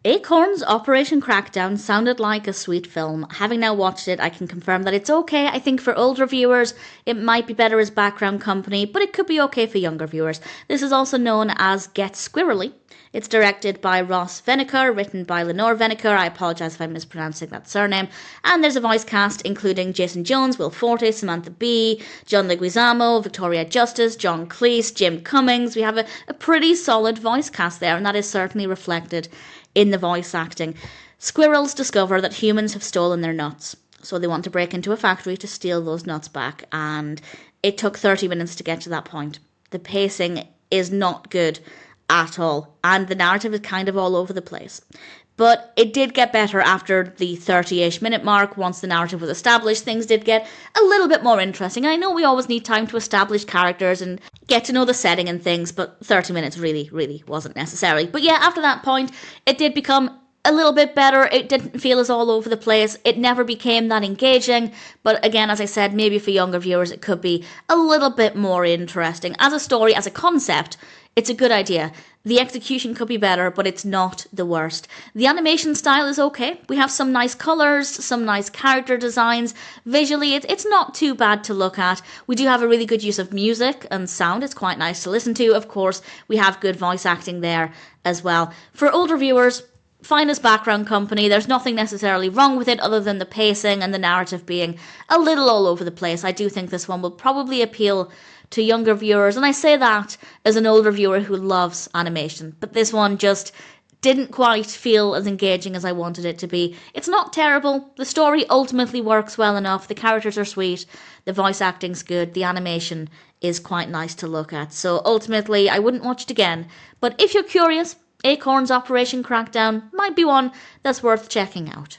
A.C.O.R.N.'s Operation Crackdown sounded like a sweet film. Having now watched it, I can confirm that it's okay. I think for older viewers, it might be better as background company, but it could be okay for younger viewers. This is also known as Get Squirrely. It's directed by Venokur, written by Lenore Venokur. I apologise if I'm mispronouncing that surname. And there's a voice cast including Jason Jones, Will Forte, Samantha Bee, John Leguizamo, Victoria Justice, John Cleese, Jim Cummings. We have a pretty solid voice cast there, and that is certainly reflected in the voice acting. Squirrels discover that humans have stolen their nuts, so they want to break into a factory to steal those nuts back, and it took 30 minutes to get to that point. The pacing is not good at all, and the narrative is kind of all over the place. But it did get better after the 30-ish minute mark. Once the narrative was established, things did get a little bit more interesting. I know we always need time to establish characters and get to know the setting and things, but 30 minutes really wasn't necessary. But yeah, after that point, it did become a little bit better. It didn't feel as all over the place. It never became that engaging. But again, as I said, maybe for younger viewers, it could be a little bit more interesting. As a story, as a concept, it's a good idea. The execution could be better, but it's not the worst. The animation style is okay. We have some nice colours, some nice character designs. Visually, it's not too bad to look at. We do have a really good use of music and sound. It's quite nice to listen to. Of course, we have good voice acting there as well. For older viewers, fine as background company. There's nothing necessarily wrong with it other than the pacing and the narrative being a little all over the place. I do think this one will probably appeal to younger viewers, and I say that as an older viewer who loves animation, but this one just didn't quite feel as engaging as I wanted it to be. It's not terrible. The story ultimately works well enough. The characters are sweet. The voice acting's good. The animation is quite nice to look at. So ultimately, I wouldn't watch it again. But if you're curious, A.C.O.R.N.'s Operation Crackdown might be one that's worth checking out.